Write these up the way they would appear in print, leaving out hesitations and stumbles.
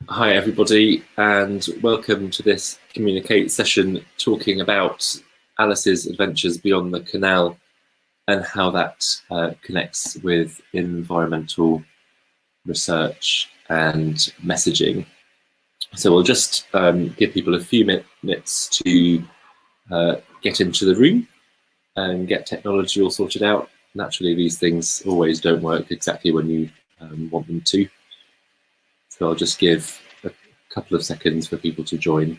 Hi everybody, and welcome to this Communicate session talking about Alice's adventures beyond the Canal and how that connects with environmental research and messaging. So we'll just give people a few minutes to get into the room and get technology all sorted out. Naturally, these things always don't work exactly when you want them to. So I'll just give a couple of seconds for people to join.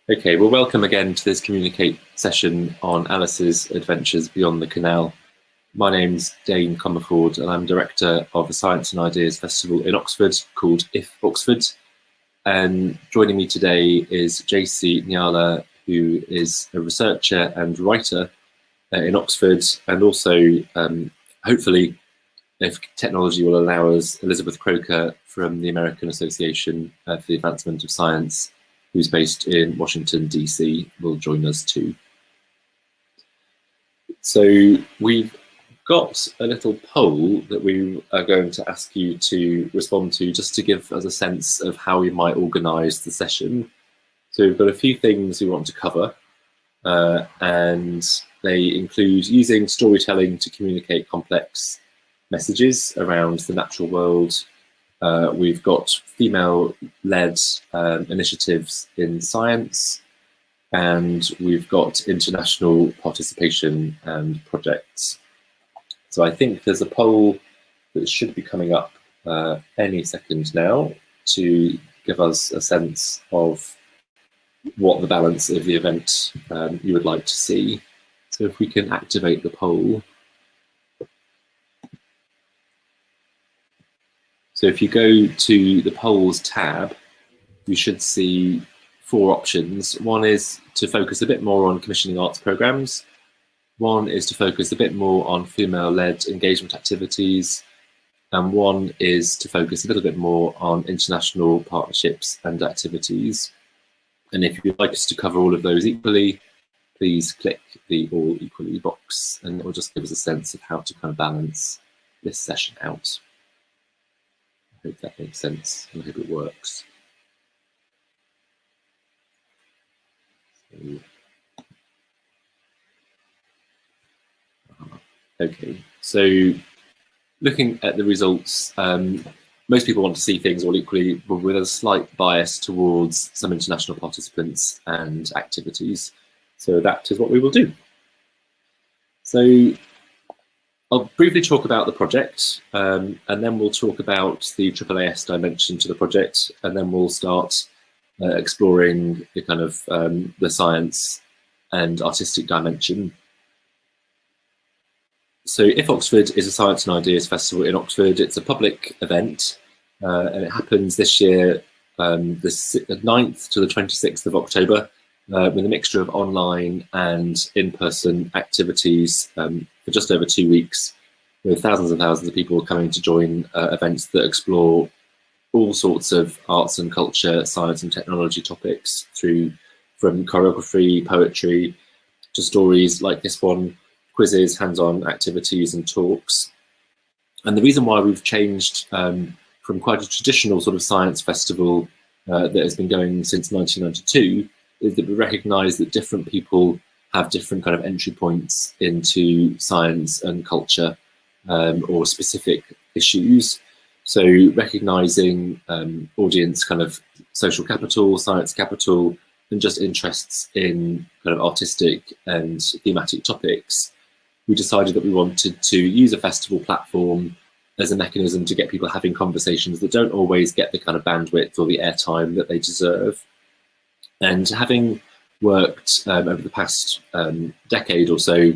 Okay, well, welcome again to this Communicate session on Alice's adventures beyond the Canal. My name's Dane Comerford, and I'm director of a Science and Ideas Festival in Oxford called If Oxford. And joining me today is JC Nyala, who is a researcher and writer in Oxford, and also, hopefully, if technology will allow us, Elizabeth Croker from the American Association for the Advancement of Science, who's based in Washington, DC, will join us too. So we've got a little poll that we are going to ask you to respond to, just to give us a sense of how we might organise the session. So we've got a few things we want to cover, and they include using storytelling to communicate complex messages around the natural world. We've got female-led initiatives in science, and we've got international participation and projects. So I think there's a poll that should be coming up any second now to give us a sense of what the balance of the event you would like to see. So if we can activate the poll. So if you go to the polls tab, you should see 4 options. One is to focus a bit more on commissioning arts programs. One is to focus a bit more on female-led engagement activities. And one is to focus a little bit more on international partnerships and activities. And if you'd like us to cover all of those equally, please click the all equally box, and it will just give us a sense of how to kind of balance this session out. I hope that makes sense, and I hope it works. Okay, so looking at the results, most people want to see things all equally, but with a slight bias towards some international participants and activities. So that is what we will do. So I'll briefly talk about the project, and then we'll talk about the AAAS dimension to the project, and then we'll start exploring the kind of the science and artistic dimension. So If Oxford is a Science and Ideas Festival in Oxford. It's a public event, and it happens this year, the 9th to the 26th of October, with a mixture of online and in-person activities for just over 2 weeks, with thousands and thousands of people coming to join events that explore all sorts of arts and culture, science and technology topics, from choreography, poetry, to stories like this one, quizzes, hands-on activities and talks. And the reason why we've changed from quite a traditional sort of science festival that has been going since 1992 is that we recognise that different people have different kind of entry points into science and culture or specific issues. So recognising audience kind of social capital, science capital, and just interests in kind of artistic and thematic topics, we decided that we wanted to use a festival platform as a mechanism to get people having conversations that don't always get the kind of bandwidth or the airtime that they deserve. And having worked over the past decade or so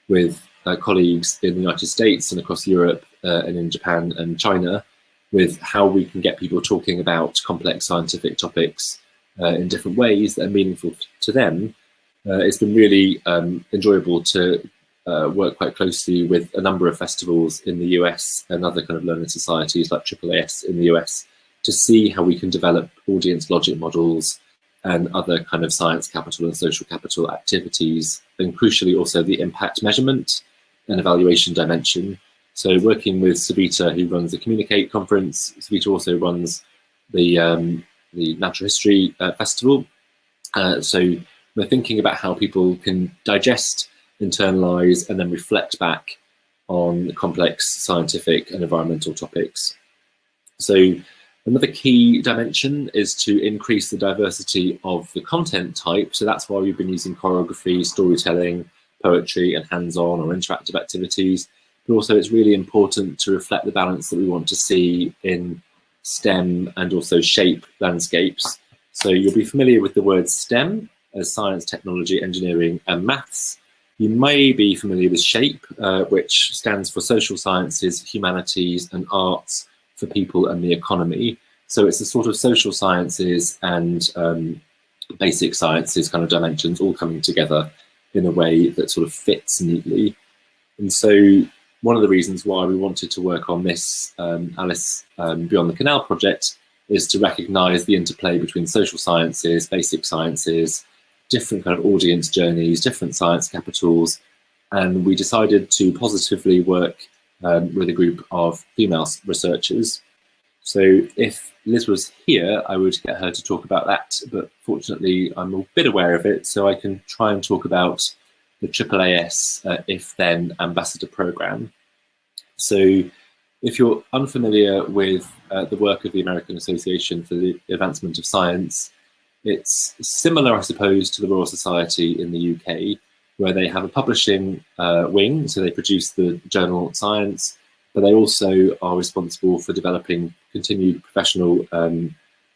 with colleagues in the United States and across Europe and in Japan and China, with how we can get people talking about complex scientific topics in different ways that are meaningful to them, it's been really enjoyable to work quite closely with a number of festivals in the US and other kind of learning societies like AAAS in the US to see how we can develop audience logic models and other kind of science capital and social capital activities, and crucially also the impact measurement and evaluation dimension. So working with Savita, who runs the Communicate conference, Savita also runs the Natural History Festival. So we're thinking about how people can digest, internalize, and then reflect back on complex scientific and environmental topics. So another key dimension is to increase the diversity of the content type. So that's why we've been using choreography, storytelling, poetry, and hands-on or interactive activities. But also it's really important to reflect the balance that we want to see in STEM and also shape landscapes. So you'll be familiar with the word STEM as science, technology, engineering, and maths. You may be familiar with SHAPE, which stands for social sciences, humanities, and arts for people and the economy. So it's the sort of social sciences and basic sciences kind of dimensions all coming together in a way that sort of fits neatly. And so one of the reasons why we wanted to work on this Alice Beyond the Canal project is to recognise the interplay between social sciences, basic sciences, different kind of audience journeys, different science capitals, and we decided to positively work with a group of female researchers. So if Liz was here, I would get her to talk about that, but fortunately I'm a bit aware of it, so I can try and talk about the AAAS If Then Ambassador Programme. So if you're unfamiliar with the work of the American Association for the Advancement of Science, it's similar, I suppose, to the Royal Society in the UK, where they have a publishing wing, so they produce the journal Science, but they also are responsible for developing continued professional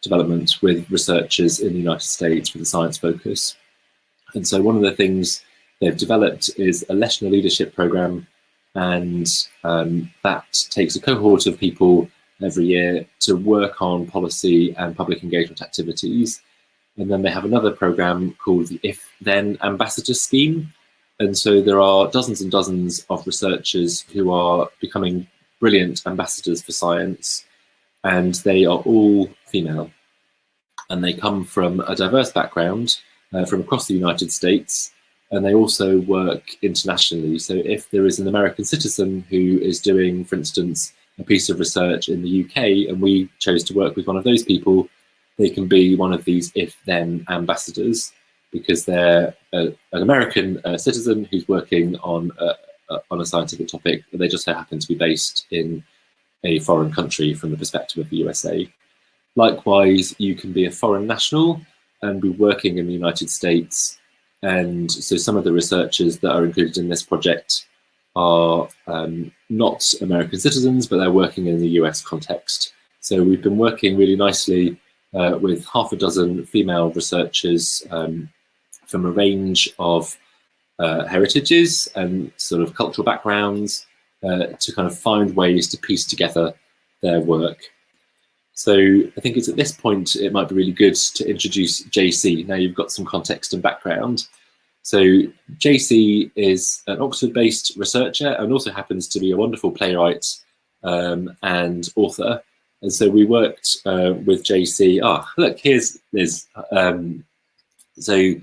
development with researchers in the United States with a science focus. And so one of the things they've developed is a Leshner Leadership Programme, and that takes a cohort of people every year to work on policy and public engagement activities. And then they have another programme called the If Then Ambassador Scheme. And so there are dozens and dozens of researchers who are becoming brilliant ambassadors for science, and they are all female. And they come from a diverse background from across the United States, and they also work internationally. So if there is an American citizen who is doing, for instance, a piece of research in the UK, and we chose to work with one of those people, they can be one of these if-then ambassadors because they're an American citizen who's working on a scientific topic, but they just so happen to be based in a foreign country from the perspective of the USA. Likewise, you can be a foreign national and be working in the United States. And so some of the researchers that are included in this project are not American citizens, but they're working in the US context. So we've been working really nicely with half a dozen female researchers from a range of heritages and sort of cultural backgrounds to kind of find ways to piece together their work. So I think it's at this point it might be really good to introduce JC. Now you've got some context and background. So JC is an Oxford-based researcher and also happens to be a wonderful playwright and author. And so we worked with JC. Look, here's Liz. So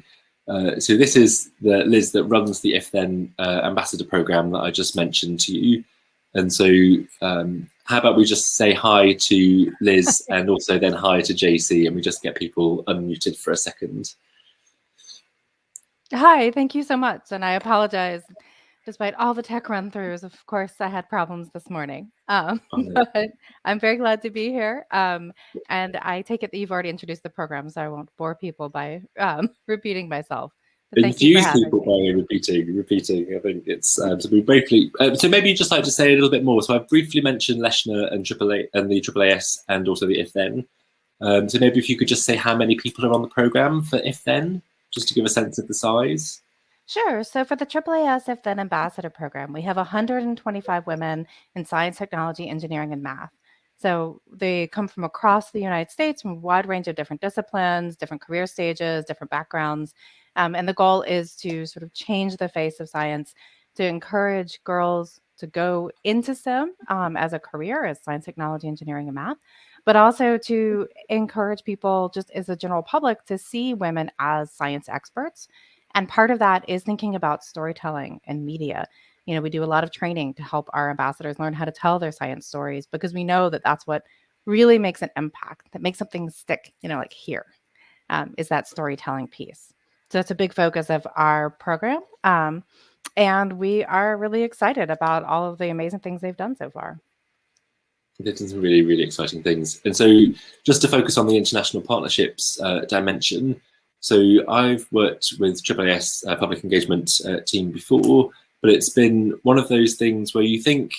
this is the Liz that runs the If Then Ambassador Programme that I just mentioned to you. And so how about we just say hi to Liz and also then hi to JC, and we just get people unmuted for a second. Hi, thank you so much. And I apologize. Despite all the tech run-throughs, of course, I had problems this morning. But I'm very glad to be here. And I take it that you've already introduced the program, so I won't bore people by repeating myself. But thank you for having me. By repeating. I think it's so we briefly. So maybe you'd just like to say a little bit more. So I briefly mentioned Leshner and AAA and the AAAS and also the If Then. So maybe if you could just say how many people are on the program for If Then, just to give a sense of the size. Sure. So for the AAAS If Then Ambassador Program, we have 125 women in science, technology, engineering, and math. So they come from across the United States from a wide range of different disciplines, different career stages, different backgrounds. And the goal is to sort of change the face of science, to encourage girls to go into STEM as a career, as science, technology, engineering, and math, but also to encourage people just as a general public to see women as science experts. And part of that is thinking about storytelling and media. We do a lot of training to help our ambassadors learn how to tell their science stories, because we know that that's what really makes an impact, that makes something stick, like here, is that storytelling piece. So it's a big focus of our program. And we are really excited about all of the amazing things they've done so far. They've done some really, really exciting things. And so just to focus on the international partnerships dimension, so I've worked with AAAS public engagement team before, but it's been one of those things where you think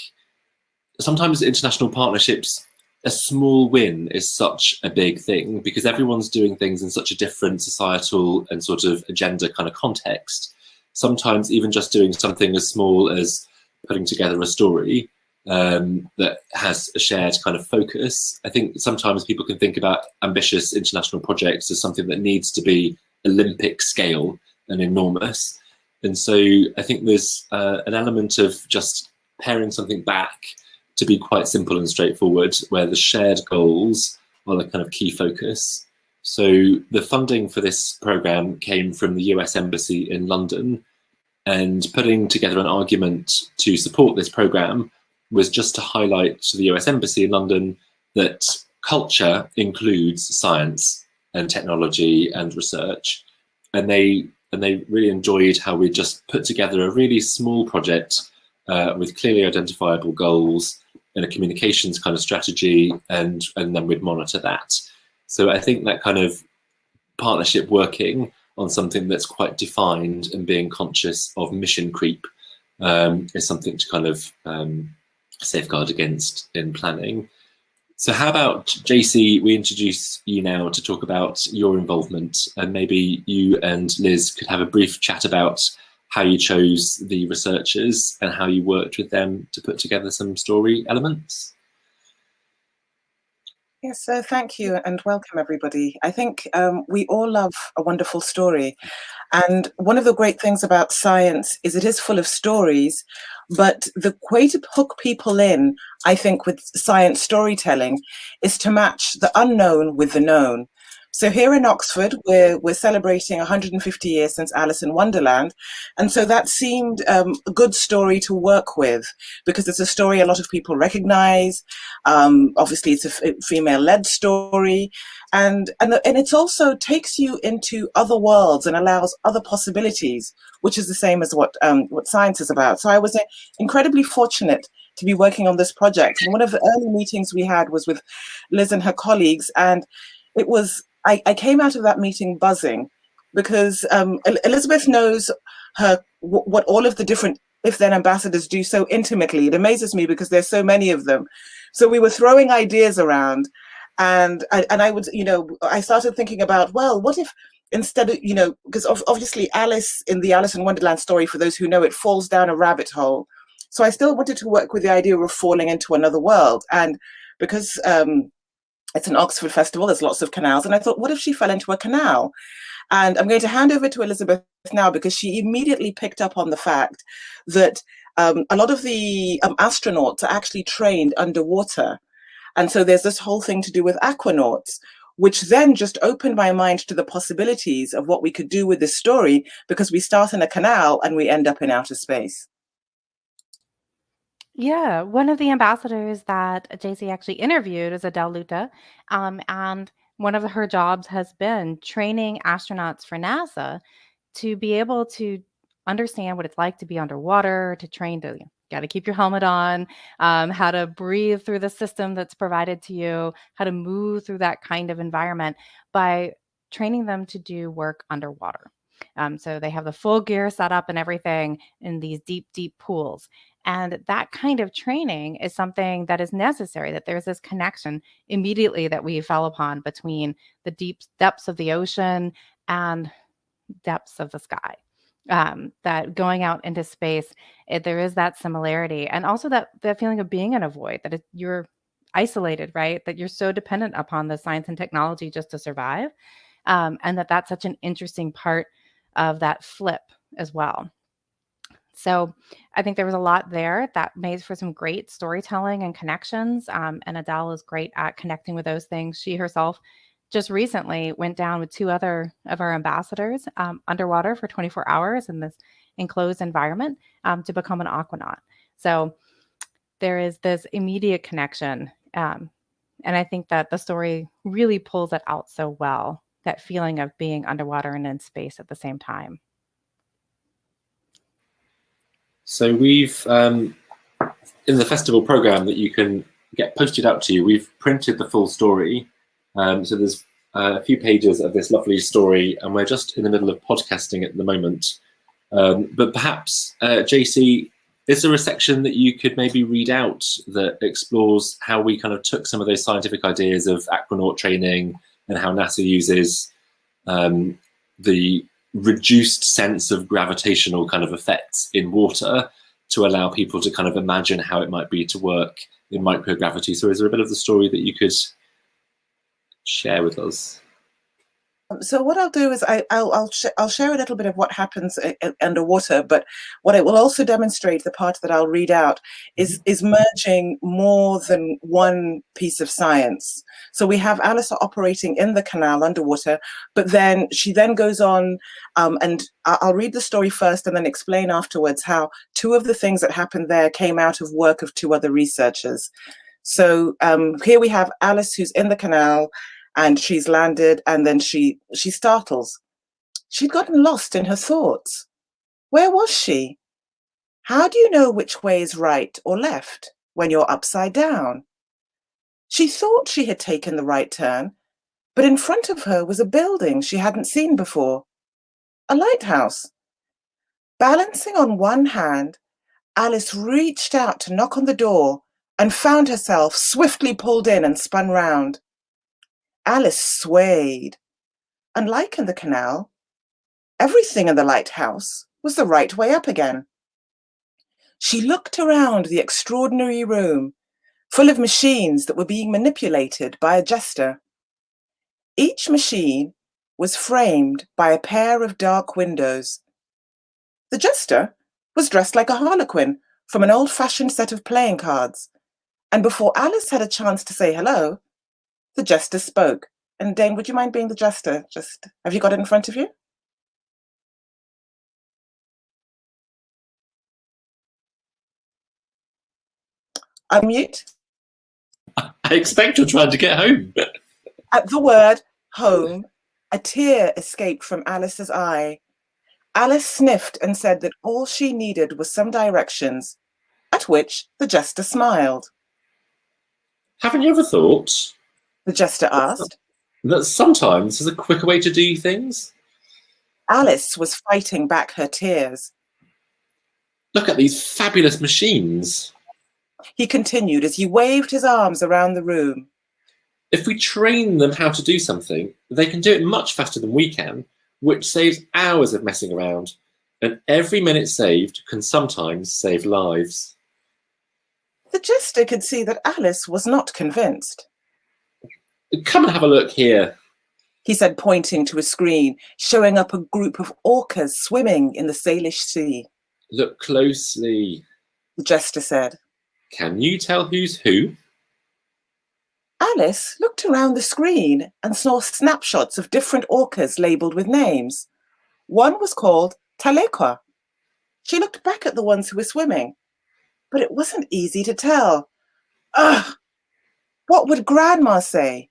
sometimes international partnerships, a small win is such a big thing because everyone's doing things in such a different societal and sort of agenda kind of context. Sometimes even just doing something as small as putting together a story that has a shared kind of focus. I think sometimes people can think about ambitious international projects as something that needs to be Olympic scale and enormous. And so I think there's an element of just paring something back to be quite simple and straightforward, where the shared goals are the kind of key focus. So the funding for this program came from the US Embassy in London, and putting together an argument to support this program was just to highlight to the US Embassy in London that culture includes science and technology and research. And they really enjoyed how we just put together a really small project with clearly identifiable goals and a communications kind of strategy, and then we'd monitor that. So I think that kind of partnership working on something that's quite defined and being conscious of mission creep is something to kind of safeguard against in planning. So how about, JC, we introduce you now to talk about your involvement, and maybe you and Liz could have a brief chat about how you chose the researchers and how you worked with them to put together some story elements. Yes, so thank you and welcome everybody. I think we all love a wonderful story. And one of the great things about science is it is full of stories, but the way to hook people in, I think, with science storytelling is to match the unknown with the known. So here in Oxford, we're celebrating 150 years since Alice in Wonderland. And so that seemed a good story to work with because it's a story a lot of people recognize. Obviously, it's a female-led story. And it also takes you into other worlds and allows other possibilities, which is the same as what science is about. So I was incredibly fortunate to be working on this project. And one of the early meetings we had was with Liz and her colleagues. And it was, I came out of that meeting buzzing because Elizabeth knows what all of the different if-then ambassadors do so intimately. It amazes me because there's so many of them. So we were throwing ideas around. And I would, I started thinking about, well, what if instead of, because obviously Alice in the Alice in Wonderland story, for those who know it, falls down a rabbit hole. So I still wanted to work with the idea of falling into another world. And because it's an Oxford festival, there's lots of canals. And I thought, what if she fell into a canal? And I'm going to hand over to Elizabeth now because she immediately picked up on the fact that a lot of the astronauts are actually trained underwater. And so there's this whole thing to do with aquanauts, which then just opened my mind to the possibilities of what we could do with this story, because we start in a canal and we end up in outer space. Yeah, one of the ambassadors that JC actually interviewed is Adele Luta, and one of her jobs has been training astronauts for NASA to be able to understand what it's like to be underwater, to train to got to keep your helmet on, how to breathe through the system that's provided to you, how to move through that kind of environment by training them to do work underwater. So they have the full gear set up and everything in these deep, deep pools. And that kind of training is something that is necessary, that there's this connection immediately that we fell upon between the deep depths of the ocean and depths of the sky. That going out into space, there is that similarity. And also that feeling of being in a void, that you're isolated, right? That you're so dependent upon the science and technology just to survive. And that's such an interesting part of that flip as well. So I think there was a lot there that made for some great storytelling and connections. And Adele is great at connecting with those things. She herself just recently went down with two other of our ambassadors underwater for 24 hours in this enclosed environment to become an aquanaut. So there is this immediate connection. And I think that the story really pulls it out so well, that feeling of being underwater and in space at the same time. So we've, in the festival program that you can get posted out to you, we've printed the full story. So there's a few pages of this lovely story, and we're just in the middle of podcasting at the moment. But perhaps, JC, is there a section that you could maybe read out that explores how we kind of took some of those scientific ideas of aquanaut training and how NASA uses the reduced sense of gravitational kind of effects in water to allow people to kind of imagine how it might be to work in microgravity? So is there a bit of the story that you could share with us? So what I'll do is I'll share a little bit of what happens underwater, but what I will also demonstrate, the part that I'll read out, is merging more than one piece of science. So we have Alice operating in the canal underwater, but then she then goes on, and I'll read the story first and then explain afterwards how two of the things that happened there came out of work of two other researchers. So here we have Alice, who's in the canal, and she's landed, and then she startles. She'd gotten lost in her thoughts. Where was she? How do you know which way is right or left when you're upside down? She thought she had taken the right turn, but in front of her was a building she hadn't seen before, a lighthouse. Balancing on one hand, Alice reached out to knock on the door and found herself swiftly pulled in and spun round. Alice swayed. Unlike in the canal, everything in the lighthouse was the right way up again. She looked around the extraordinary room, full of machines that were being manipulated by a jester. Each machine was framed by a pair of dark windows. The jester was dressed like a harlequin from an old-fashioned set of playing cards, and before Alice had a chance to say hello, the jester spoke. And Dane, would you mind being the jester? Have you got it in front of you? Unmute. I expect you're trying to get home. At the word home, a tear escaped from Alice's eye. Alice sniffed and said that all she needed was some directions, at which the jester smiled. Haven't you ever thought, the jester asked, that sometimes there's a quicker way to do things? Alice was fighting back her tears. Look at these fabulous machines. He continued as he waved his arms around the room. If we train them how to do something, they can do it much faster than we can, which saves hours of messing around. And every minute saved can sometimes save lives. The jester could see that Alice was not convinced. Come and have a look here, he said, pointing to a screen, showing up a group of orcas swimming in the Salish Sea. Look closely, the jester said. Can you tell who's who? Alice looked around the screen and saw snapshots of different orcas labelled with names. One was called Talequa. She looked back at the ones who were swimming, but it wasn't easy to tell. Ugh! What would Grandma say?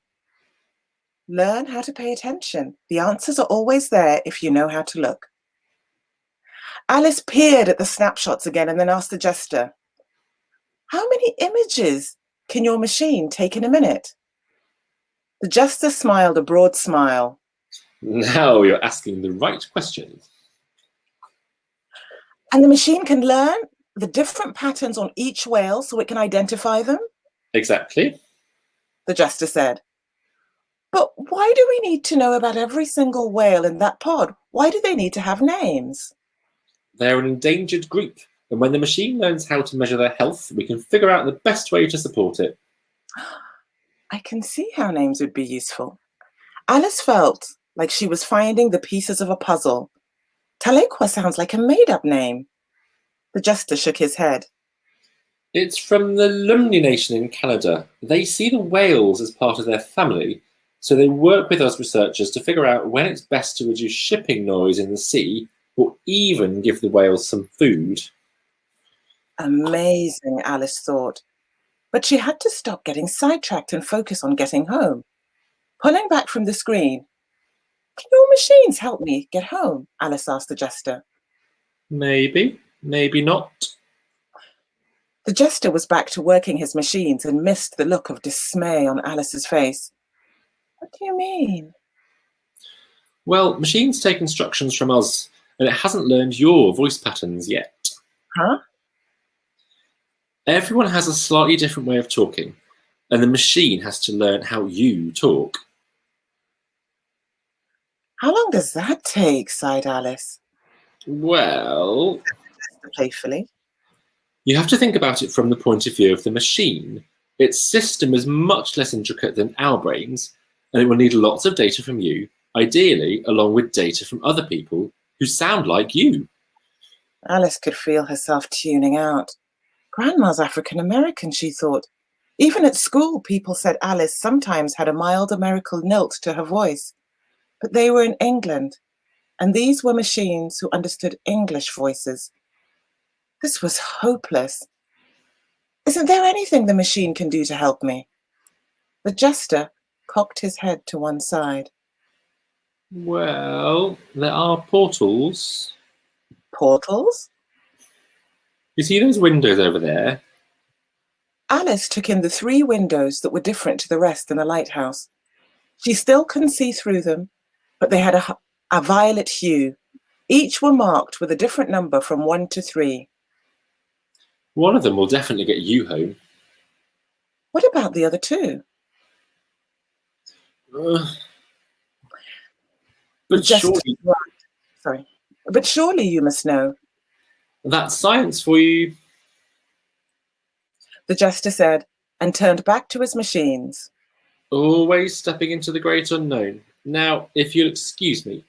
Learn how to pay attention. The answers are always there if you know how to look. Alice peered at the snapshots again and then asked the jester, how many images can your machine take in a minute? The jester smiled a broad smile. Now you're asking the right question. And the machine can learn the different patterns on each whale so it can identify them? Exactly, the jester said. But why do we need to know about every single whale in that pod? Why do they need to have names? They're an endangered group, and when the machine learns how to measure their health, we can figure out the best way to support it. I can see how names would be useful. Alice felt like she was finding the pieces of a puzzle. Talequa sounds like a made-up name. The jester shook his head. It's from the Lumley Nation in Canada. They see the whales as part of their family, so they work with us researchers to figure out when it's best to reduce shipping noise in the sea or even give the whales some food. Amazing, Alice thought. But she had to stop getting sidetracked and focus on getting home. Pulling back from the screen, "Can your machines help me get home?" Alice asked the jester. Maybe, maybe not. The jester was back to working his machines and missed the look of dismay on Alice's face. "What do you mean?" Well, machines take instructions from us, and it hasn't learned your voice patterns yet. Huh? Everyone has a slightly different way of talking, and the machine has to learn how you talk. "How long does that take?" sighed Alice. Well, Playfully. you have to think about it from the point of view of the machine. Its system is much less intricate than our brains, and it will need lots of data from you, ideally along with data from other people who sound like you. Alice could feel herself tuning out. Grandma's African American, she thought. Even at school, people said Alice sometimes had a mild American lilt to her voice. But they were in England, and these were machines who understood English voices. This was hopeless. "Isn't there anything the machine can do to help me?" The jester cocked his head to one side. Well, there are portals. Portals? You see those windows over there? Alice took in the 3 windows that were different to the rest in the lighthouse. She still couldn't see through them, but they had a violet hue. Each were marked with a different number from 1 to 3. One of them will definitely get you home. What about the other 2? But surely, But surely you must know. That's science for you. The jester said, and turned back to his machines. Always stepping into the great unknown. Now, if you'll excuse me.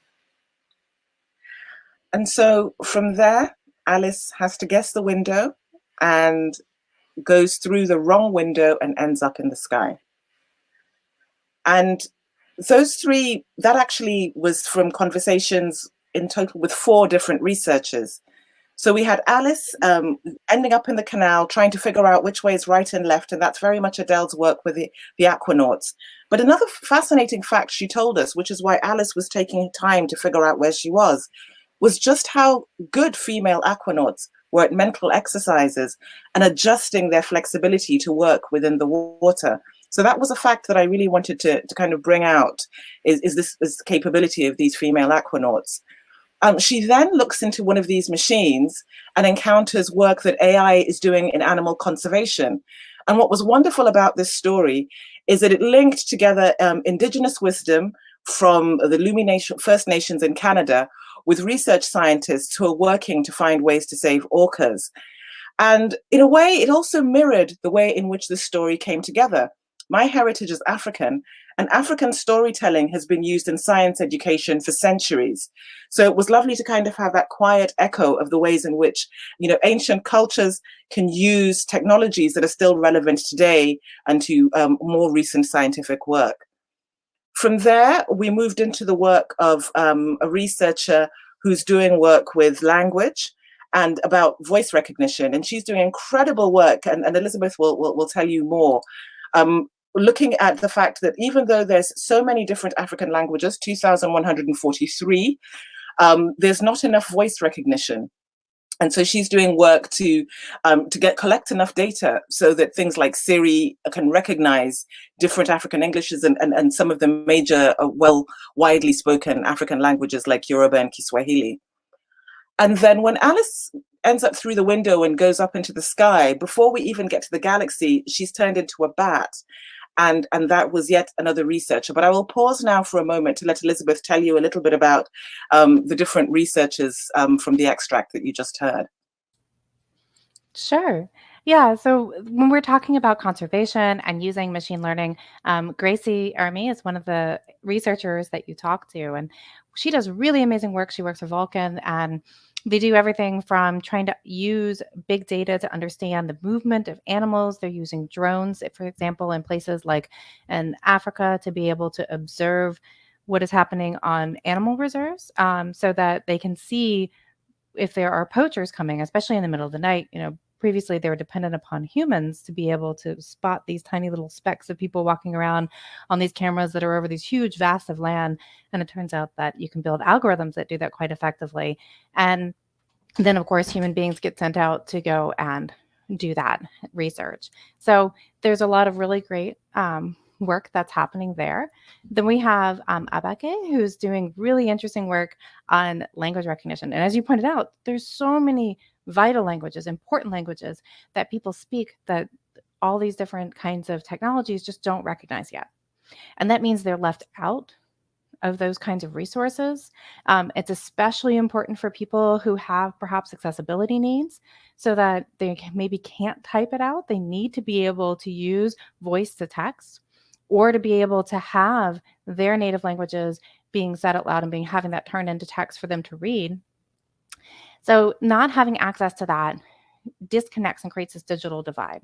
And so from there, Alice has to guess the window and goes through the wrong window and ends up in the sky. And those 3, that actually was from conversations in total with 4 different researchers. So we had Alice ending up in the canal, trying to figure out which way is right and left, and that's very much Adele's work with the aquanauts. But another fascinating fact she told us, which is why Alice was taking time to figure out where she was just how good female aquanauts were at mental exercises and adjusting their flexibility to work within the water. So that was a fact that I really wanted to kind of bring out, is this capability of these female aquanauts. She then looks into one of these machines and encounters work that AI is doing in animal conservation. And what was wonderful about this story is that it linked together indigenous wisdom from the Lummi First Nations in Canada with research scientists who are working to find ways to save orcas. And in a way, it also mirrored the way in which this story came together. My heritage is African, and African storytelling has been used in science education for centuries. So it was lovely to kind of have that quiet echo of the ways in which, ancient cultures can use technologies that are still relevant today and to more recent scientific work. From there, we moved into the work of a researcher who's doing work with language and about voice recognition. And she's doing incredible work, and Elizabeth will tell you more. Looking at the fact that even though there's so many different African languages, 2,143, there's not enough voice recognition. And so she's doing work to collect enough data so that things like Siri can recognize different African Englishes and some of the major, widely spoken African languages like Yoruba and Kiswahili. And then when Alice ends up through the window and goes up into the sky, before we even get to the galaxy, she's turned into a bat. And that was yet another researcher. But I will pause now for a moment to let Elizabeth tell you a little bit about the different researchers from the extract that you just heard. Sure. Yeah. So when we're talking about conservation and using machine learning, Gracie Ermy is one of the researchers that you talk to, and she does really amazing work. She works for Vulcan, and They do everything from trying to use big data to understand the movement of animals. They're using drones, for example, in places like in Africa to be able to observe what is happening on animal reserves, so that they can see if there are poachers coming, especially in the middle of the night. Previously they were dependent upon humans to be able to spot these tiny little specks of people walking around on these cameras that are over these huge vast of land. And it turns out that you can build algorithms that do that quite effectively. And then, of course, human beings get sent out to go and do that research. So there's a lot of really great work that's happening there. Then we have Abake, who's doing really interesting work on language recognition. And as you pointed out, there's so many vital languages, important languages that people speak that all these different kinds of technologies just don't recognize yet. And that means they're left out of those kinds of resources. It's especially important for people who have perhaps accessibility needs, so that they maybe can't type it out. They need to be able to use voice to text, or to be able to have their native languages being said out loud and having that turned into text for them to read. So not having access to that disconnects and creates this digital divide.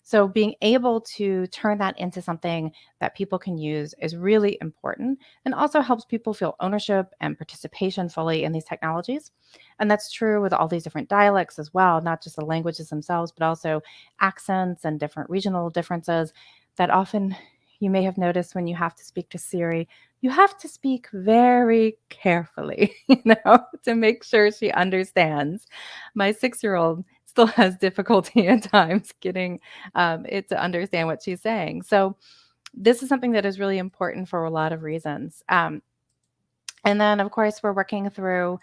So being able to turn that into something that people can use is really important, and also helps people feel ownership and participation fully in these technologies. And that's true with all these different dialects as well, not just the languages themselves, but also accents and different regional differences that often you may have noticed when you have to speak to Siri. You have to speak very carefully, to make sure she understands. My 6-year-old still has difficulty at times getting it to understand what she's saying. So this is something that is really important for a lot of reasons. And then, of course, we're working through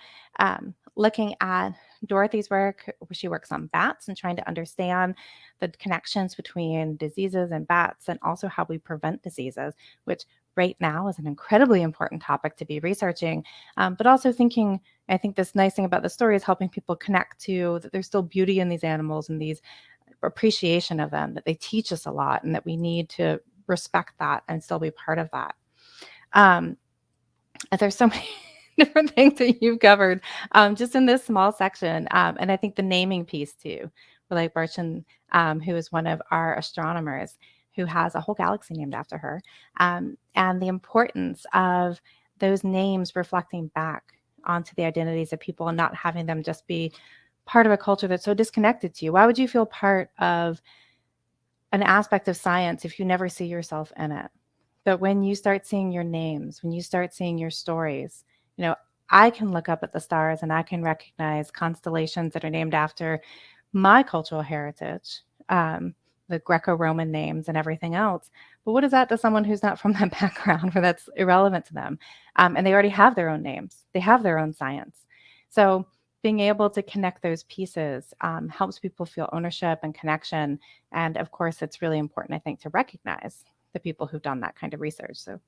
looking at Dorothy's work. She works on bats and trying to understand the connections between diseases and bats, and also how we prevent diseases, which right now is an incredibly important topic to be researching. But also thinking, I think this nice thing about the story is helping people connect to that there's still beauty in these animals and these appreciation of them, that they teach us a lot, and that we need to respect that and still be part of that. There's so many different things that you've covered just in this small section. And I think the naming piece too, like Barchan, who is one of our astronomers who has a whole galaxy named after her, and the importance of those names reflecting back onto the identities of people and not having them just be part of a culture that's so disconnected to you. Why would you feel part of an aspect of science if you never see yourself in it? But when you start seeing your names, when you start seeing your stories, I can look up at the stars and I can recognize constellations that are named after my cultural heritage, the Greco-Roman names and everything else. But what is that to someone who's not from that background, or that's irrelevant to them? And they already have their own names. They have their own science. So being able to connect those pieces helps people feel ownership and connection. And of course, it's really important, I think, to recognize the people who've done that kind of research. So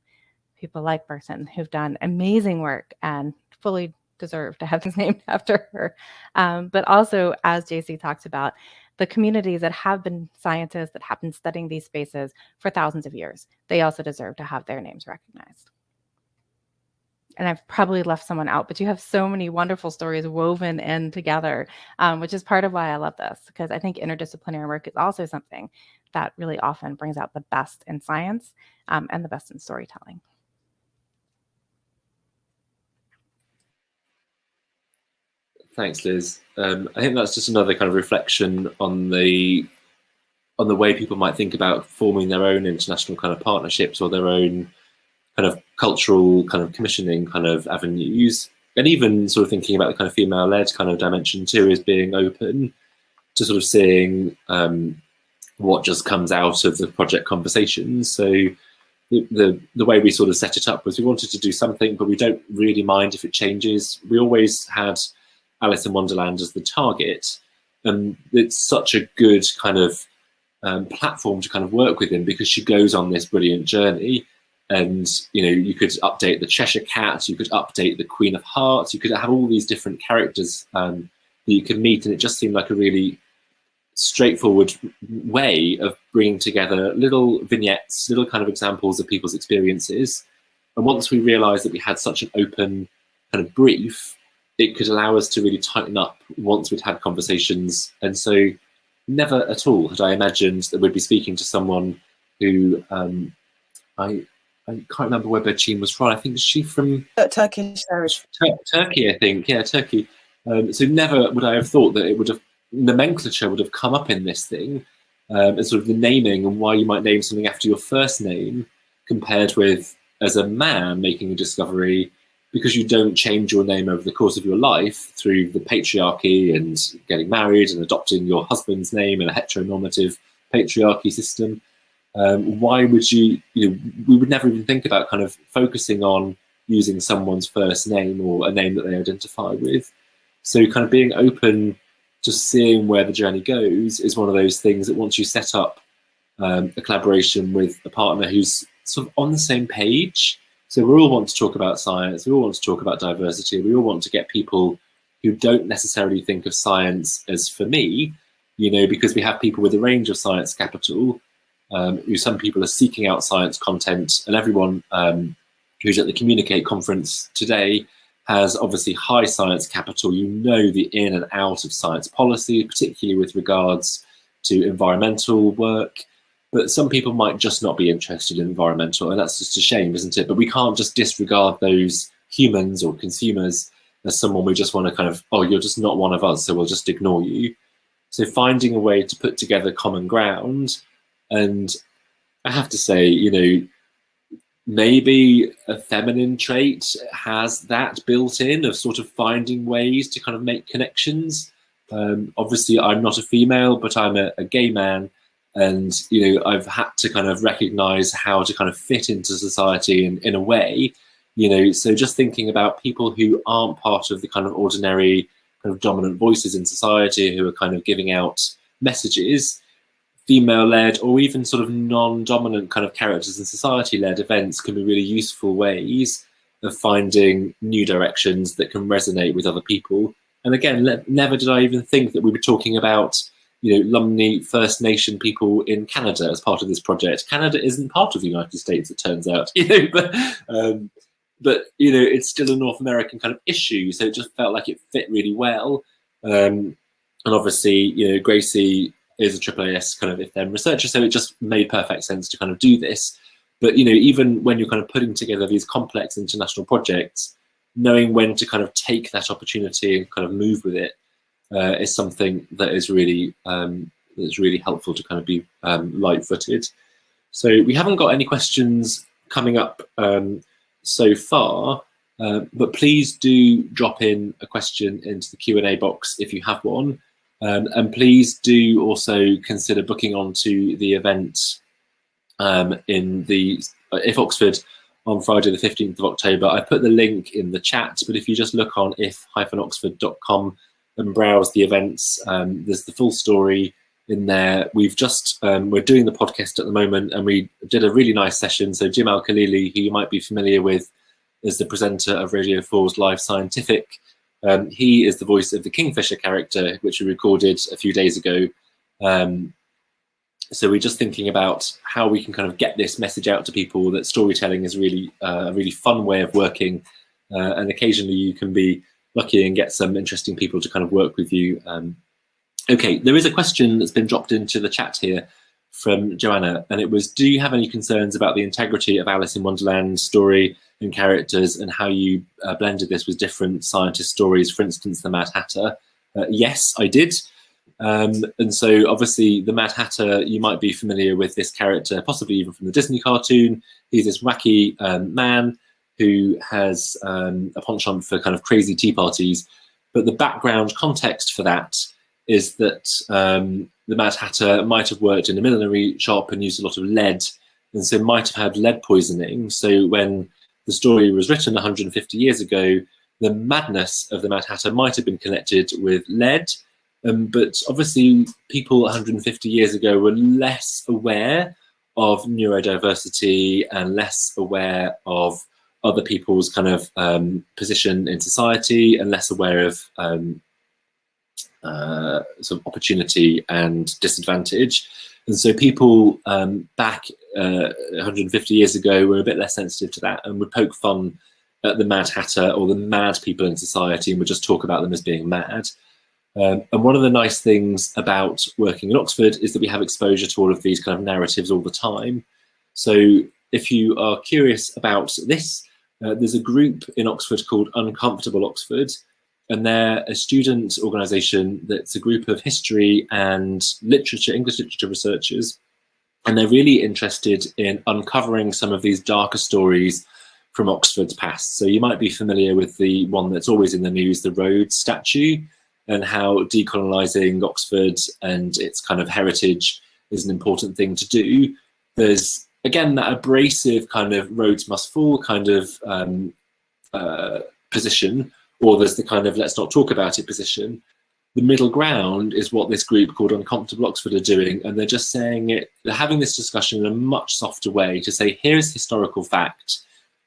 people like Barchan, who've done amazing work and fully deserve to have this named after her. But also, as JC talks about, the communities that have been scientists that have been studying these spaces for thousands of years, they also deserve to have their names recognized. And I've probably left someone out, but you have so many wonderful stories woven in together, which is part of why I love this, because I think interdisciplinary work is also something that really often brings out the best in science and the best in storytelling. Thanks, Liz. I think that's just another kind of reflection on the way people might think about forming their own international kind of partnerships, or their own kind of cultural kind of commissioning kind of avenues, and even sort of thinking about the kind of female-led kind of dimension too, as being open to sort of seeing what just comes out of the project conversations. So the way we sort of set it up was we wanted to do something, but we don't really mind if it changes. We always had Alice in Wonderland as the target, and it's such a good kind of platform to kind of work within, because she goes on this brilliant journey. And you could update the Cheshire Cat, you could update the Queen of Hearts, you could have all these different characters that you can meet, and it just seemed like a really straightforward way of bringing together little vignettes, little kind of examples of people's experiences. And once we realised that we had such an open kind of brief, it could allow us to really tighten up once we'd had conversations. And so never at all had I imagined that we'd be speaking to someone who I can't remember where Berchin was from. I think she from Turkish heritage. Turkey, I think. Yeah, Turkey. So never would I have thought that it would have, nomenclature would have come up in this thing, and sort of the naming and why you might name something after your first name, compared with as a man making a discovery, because you don't change your name over the course of your life through the patriarchy and getting married and adopting your husband's name in a heteronormative patriarchy system. Why would you, we would never even think about kind of focusing on using someone's first name or a name that they identify with. So kind of being open to seeing where the journey goes is one of those things that once you set up a collaboration with a partner who's sort of on the same page. So we all want to talk about science, we all want to talk about diversity, we all want to get people who don't necessarily think of science as for me, because we have people with a range of science capital, who some people are seeking out science content, and everyone who's at the Communicate conference today has obviously high science capital, the in and out of science policy, particularly with regards to environmental work. But some people might just not be interested in environmental, and that's just a shame, isn't it? But we can't just disregard those humans or consumers as someone we just want to kind of, oh, you're just not one of us, so we'll just ignore you. So finding a way to put together common ground. And I have to say, maybe a feminine trait has that built in of sort of finding ways to kind of make connections. Obviously, I'm not a female, but I'm a gay man. And, I've had to kind of recognize how to kind of fit into society in a way, so just thinking about people who aren't part of the kind of ordinary kind of dominant voices in society who are kind of giving out messages, female-led or even sort of non-dominant kind of characters in society-led events can be really useful ways of finding new directions that can resonate with other people. And again, never did I even think that we were talking about Lumni First Nation people in Canada as part of this project. Canada isn't part of the United States, it turns out, but it's still a North American kind of issue. So it just felt like it fit really well. And obviously, Gracie is a AAAS kind of IFTEM researcher, so it just made perfect sense to kind of do this. But even when you're kind of putting together these complex international projects, knowing when to kind of take that opportunity and kind of move with it is something that is really helpful to kind of be light-footed. So we haven't got any questions coming up so far, but please do drop in a question into the Q&A box if you have one, and please do also consider booking onto the event in the IF Oxford on Friday the 15th of October. I put the link in the chat, but if you just look on if-oxford.com and browse the events, there's the full story in there. We've just, we're doing the podcast at the moment, and we did a really nice session. So Jim Al-Khalili, who you might be familiar with as the presenter of Radio 4's Live Scientific, he is the voice of the Kingfisher character, which we recorded a few days ago. So we're just thinking about how we can kind of get this message out to people that storytelling is really a really fun way of working, and occasionally you can be lucky and get some interesting people to kind of work with you. Okay, there is a question that's been dropped into the chat here from Joanna, and it was, do you have any concerns about the integrity of Alice in Wonderland's story and characters, and how you blended this with different scientist stories, for instance, the Mad Hatter? Yes, I did. And so obviously the Mad Hatter, you might be familiar with this character, possibly even from the Disney cartoon. He's this wacky man who has a penchant for kind of crazy tea parties. But the background context for that is that the Mad Hatter might have worked in a millinery shop and used a lot of lead, and so might have had lead poisoning. So when the story was written 150 years ago, the madness of the Mad Hatter might have been connected with lead. But obviously people 150 years ago were less aware of neurodiversity and less aware of other people's kind of position in society, and less aware of sort of opportunity and disadvantage. And so people back 150 years ago were a bit less sensitive to that and would poke fun at the Mad Hatter or the mad people in society, and would just talk about them as being mad. And one of the nice things about working in Oxford is that we have exposure to all of these kind of narratives all the time. So if you are curious about this, there's a group in Oxford called Uncomfortable Oxford, and they're a student organisation that's a group of history and literature, English literature researchers, and they're really interested in uncovering some of these darker stories from Oxford's past. So you might be familiar with the one that's always in the news, the Rhodes statue, and how decolonising Oxford and its kind of heritage is an important thing to do. There's, again, that abrasive kind of Rhodes must fall kind of position, or there's the kind of let's not talk about it position. The middle ground is what this group called Uncomfortable Oxford are doing, and they're just saying it, they're having this discussion in a much softer way to say, here's historical fact,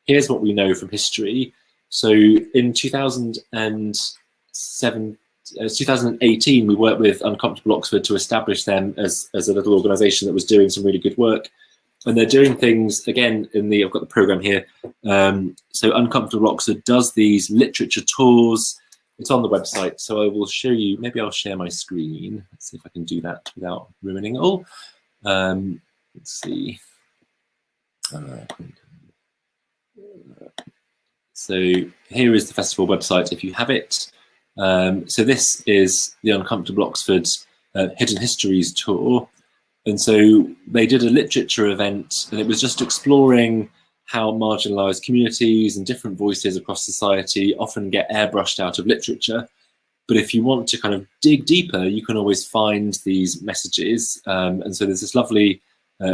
here's what we know from history. So in 2018, we worked with Uncomfortable Oxford to establish them as a little organisation that was doing some really good work. And they're doing things, again, I've got the programme here. So Uncomfortable Oxford does these literature tours. It's on the website, so I will show you, maybe I'll share my screen. Let's see if I can do that without ruining it all. Let's see. So here is the festival website if you have it. So this is the Uncomfortable Oxford Hidden Histories tour. And so they did a literature event, and it was just exploring how marginalised communities and different voices across society often get airbrushed out of literature. But if you want to kind of dig deeper, you can always find these messages. And so there's this lovely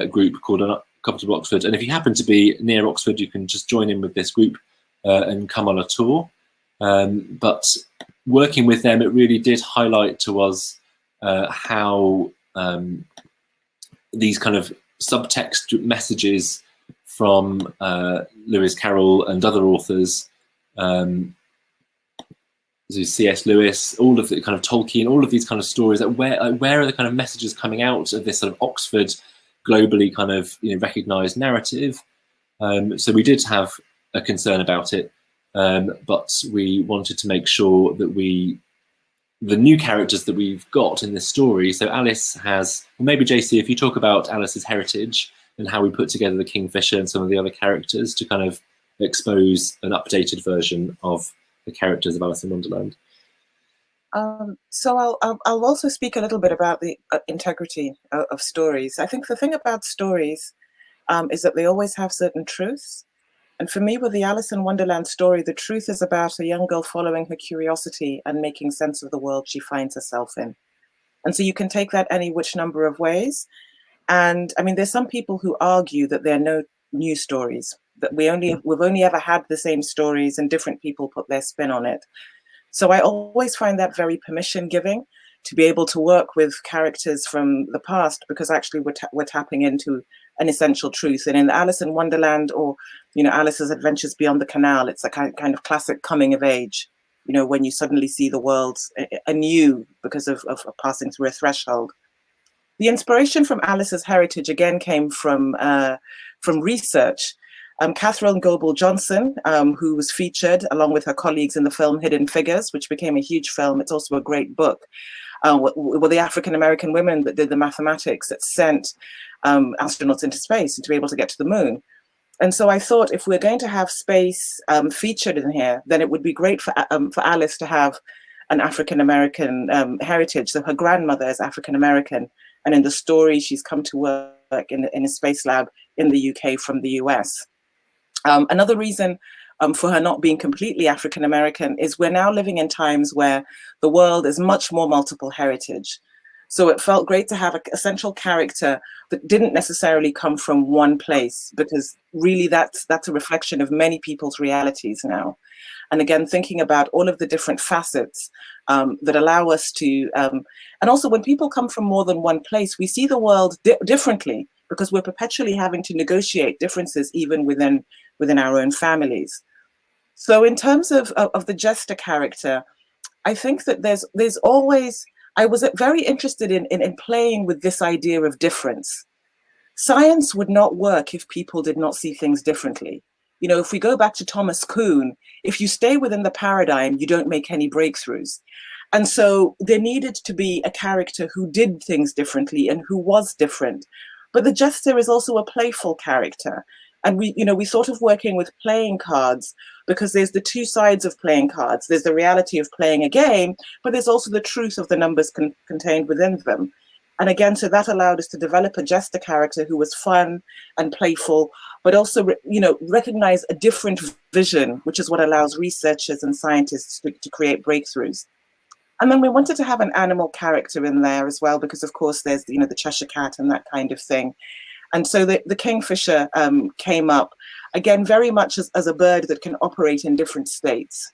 group called Uncomfortable Oxford. And if you happen to be near Oxford, you can just join in with this group and come on a tour. But working with them, it really did highlight to us how these kind of subtext messages from Lewis Carroll and other authors, C.S. Lewis, all of the kind of Tolkien, all of these kind of stories, that where are the kind of messages coming out of this sort of Oxford globally kind of recognised narrative? So we did have a concern about it, but we wanted to make sure that the new characters that we've got in this story. So Alice has, well, maybe JC, if you talk about Alice's heritage and how we put together the Kingfisher and some of the other characters to kind of expose an updated version of the characters of Alice in Wonderland. So I'll also speak a little bit about the integrity of stories. I think the thing about stories is that they always have certain truths. And for me, with the Alice in Wonderland story, the truth is about a young girl following her curiosity and making sense of the world she finds herself in. And so you can take that any which number of ways. And I mean, there's some people who argue that there are no new stories, that we've only ever had the same stories and different people put their spin on it. So I always find that very permission giving to be able to work with characters from the past, because actually we're tapping into an essential truth. And in Alice in Wonderland, or Alice's Adventures Beyond the Canal, it's a kind of classic coming of age, when you suddenly see the world anew because of passing through a threshold. The inspiration from Alice's heritage again came from research. Catherine Goebel Johnson, who was featured along with her colleagues in the film Hidden Figures, which became a huge film. It's also a great book. Were the African-American women that did the mathematics that sent astronauts into space and to be able to get to the moon. And so I thought, if we're going to have space featured in here, then it would be great for Alice to have an African-American heritage. So her grandmother is African-American, and in the story, she's come to work in a space lab in the UK from the US. Another reason for her not being completely African-American is we're now living in times where the world is much more multiple heritage. So it felt great to have a central character that didn't necessarily come from one place, because really that's a reflection of many people's realities now. And again, thinking about all of the different facets that allow us to, and also when people come from more than one place, we see the world differently, because we're perpetually having to negotiate differences even within our own families. So in terms of the jester character, I think that there's always, I was very interested in playing with this idea of difference. Science would not work if people did not see things differently. You know, if we go back to Thomas Kuhn, if you stay within the paradigm, you don't make any breakthroughs. And so there needed to be a character who did things differently and who was different. But the jester is also a playful character. And we, you know, we sort of working with playing cards, because there's the two sides of playing cards. There's the reality of playing a game, but there's also the truth of the numbers contained within them. And again, so that allowed us to develop a jester character who was fun and playful, but also, you know, recognize a different vision, which is what allows researchers and scientists to create breakthroughs. And then we wanted to have an animal character in there as well, because of course there's, you know, the Cheshire Cat and that kind of thing. And so the kingfisher came up, again, very much as a bird that can operate in different states.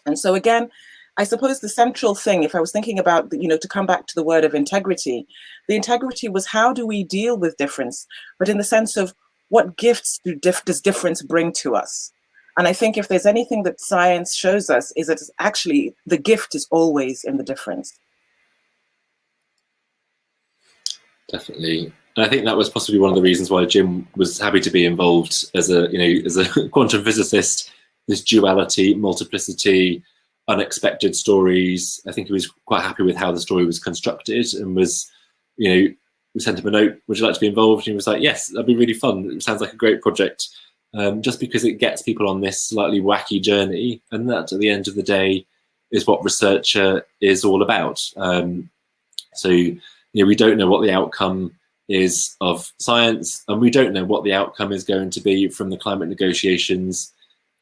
And so again, I suppose the central thing, if I was thinking about, you know, to come back to the word of integrity, the integrity was, how do we deal with difference? But in the sense of, what gifts does difference bring to us? And I think if there's anything that science shows us, is that actually the gift is always in the difference. Definitely. And I think that was possibly one of the reasons why Jim was happy to be involved as a, you know, as a quantum physicist. This duality, multiplicity, unexpected stories. I think he was quite happy with how the story was constructed, and was, you know, we sent him a note, would you like to be involved? And he was like, yes, that'd be really fun. It sounds like a great project. Just because it gets people on this slightly wacky journey, and that at the end of the day is what researcher is all about. So, you know, we don't know what the outcome is of science, and we don't know what the outcome is going to be from the climate negotiations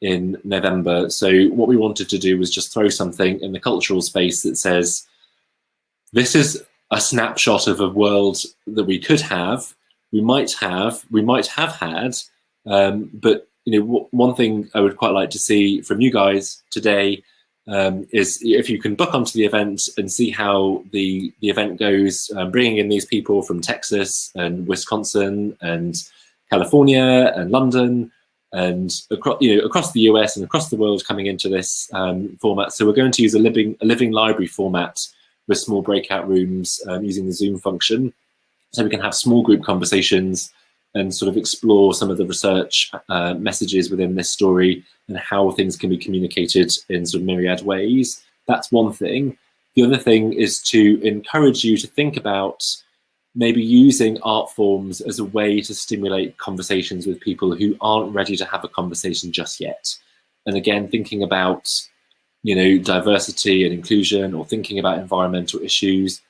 in November. So what we wanted to do was just throw something in the cultural space that says, this is a snapshot of a world that we could have, we might have had, but, you know, one thing I would quite like to see from you guys today is if you can book onto the event and see how the event goes, bringing in these people from Texas and Wisconsin and California and London and across, you know, across the US and across the world coming into this format. So we're going to use a living library format with small breakout rooms using the Zoom function, so we can have small group conversations and sort of explore some of the research messages within this story and how things can be communicated in sort of myriad ways. That's one thing. The other thing is to encourage you to think about maybe using art forms as a way to stimulate conversations with people who aren't ready to have a conversation just yet. And again, thinking about, you know, diversity and inclusion, or thinking about environmental issues.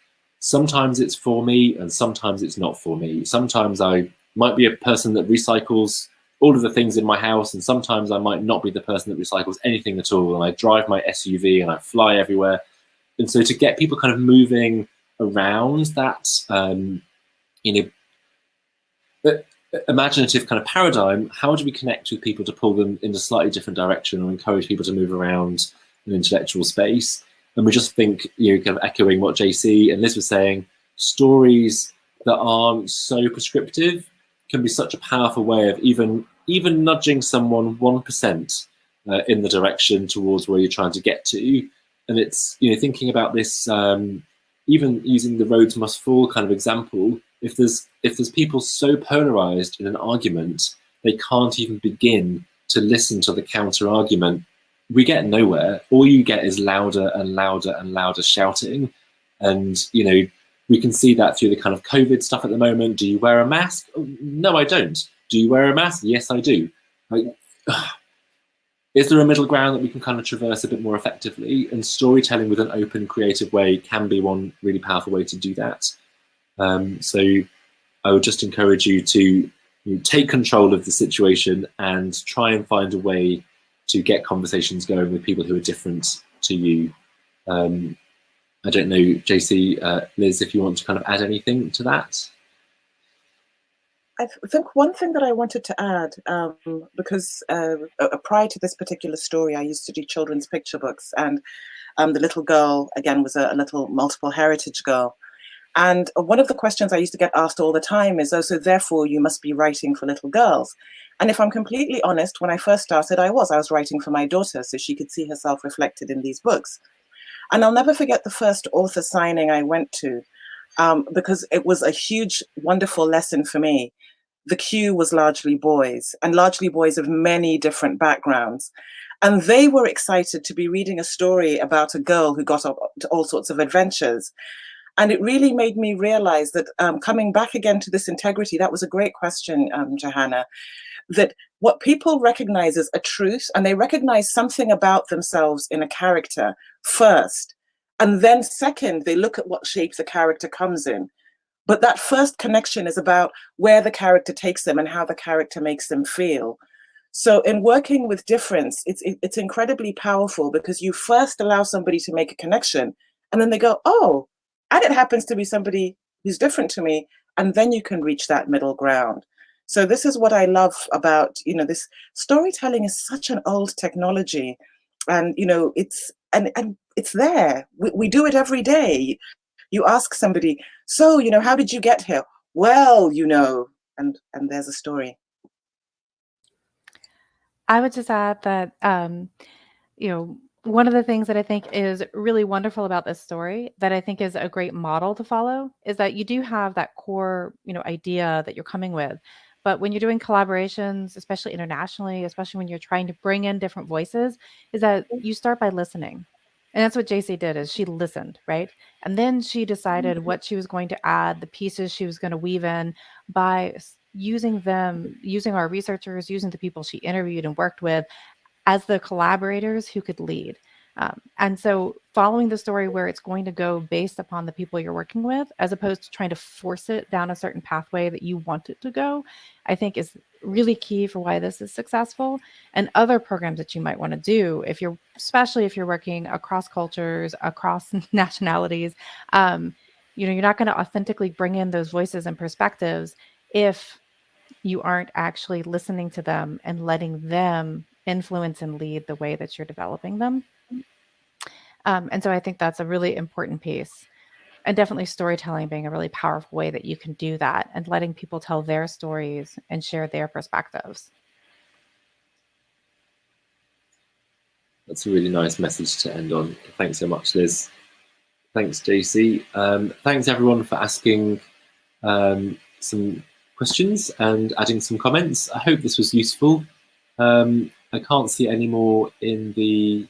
Sometimes it's for me and sometimes it's not for me. Sometimes I might be a person that recycles all of the things in my house, and sometimes I might not be the person that recycles anything at all, and I drive my SUV and I fly everywhere. And so to get people kind of moving around that, you know, imaginative kind of paradigm, how do we connect with people to pull them in a slightly different direction, or encourage people to move around an intellectual space? And we just think, you know, kind of echoing what JC and Liz was saying, stories that aren't so prescriptive can be such a powerful way of even nudging someone 1% in the direction towards where you're trying to get to. And it's, you know, thinking about this, even using the roads must fall kind of example. If there's people so polarized in an argument, they can't even begin to listen to the counter argument, we get nowhere. All you get is louder and louder and louder shouting. And, you know, we can see that through the kind of COVID stuff at the moment. Do you wear a mask? Oh, no, I don't. Do you wear a mask? Yes, I do. Like, is there a middle ground that we can kind of traverse a bit more effectively? And storytelling with an open, creative way can be one really powerful way to do that. So I would just encourage you to take control of the situation and try and find a way to get conversations going with people who are different to you. I don't know, JC, Liz, if you want to kind of add anything to that. I think one thing that I wanted to add, because prior to this particular story, I used to do children's picture books, and the little girl, again, was a little multiple heritage girl. And one of the questions I used to get asked all the time is, oh, so therefore you must be writing for little girls. And if I'm completely honest, when I first started, I was writing for my daughter so she could see herself reflected in these books. And I'll never forget the first author signing I went to, because it was a huge, wonderful lesson for me. the queue was largely boys, and largely boys of many different backgrounds. And they were excited to be reading a story about a girl who got up to all sorts of adventures. And it really made me realize that, coming back again to this integrity, that was a great question, Johanna, that what people recognize as a truth, and they recognize something about themselves in a character first, and then second, they look at what shape the character comes in. But that first connection is about where the character takes them and how the character makes them feel. So in working with difference, it's incredibly powerful, because you first allow somebody to make a connection, and then they go, oh, and it happens to be somebody who's different to me, and then you can reach that middle ground. So this is what I love about, this storytelling is such an old technology, and it's there. We do it every day. You ask somebody, so how did you get here? Well, and there's a story. I would just add that, one of the things that I think is really wonderful about this story, that I think is a great model to follow, is that you do have that core, idea that you're coming with. But when you're doing collaborations, especially internationally, especially when you're trying to bring in different voices, is that you start by listening. And that's what JC did, is she listened, right? And then she decided what she was going to add, the pieces she was going to weave in by using them, using our researchers, using the people she interviewed and worked with as the collaborators who could lead. And so following the story where it's going to go based upon the people you're working with, as opposed to trying to force it down a certain pathway that you want it to go, I think is really key for why this is successful. And other programs that you might want to do, especially if you're working across cultures, across nationalities, you're not going to authentically bring in those voices and perspectives if you aren't actually listening to them and letting them influence and lead the way that you're developing them. And so I think that's a really important piece. And definitely storytelling being a really powerful way that you can do that, and letting people tell their stories and share their perspectives. That's a really nice message to end on. Thanks so much, Liz. Thanks, JC. Thanks everyone for asking some questions and adding some comments. I hope this was useful. I can't see any more in the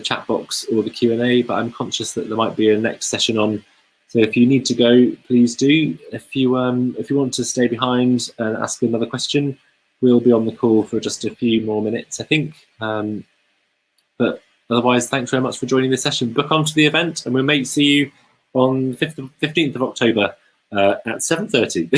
chat box or the Q&A, but I'm conscious that there might be a next session on. So if you need to go, please do. If you want to stay behind and ask another question, we'll be on the call for just a few more minutes, I think. But otherwise, thanks very much for joining this session. Book onto the event, and we may see you on 15th of October at 7:30.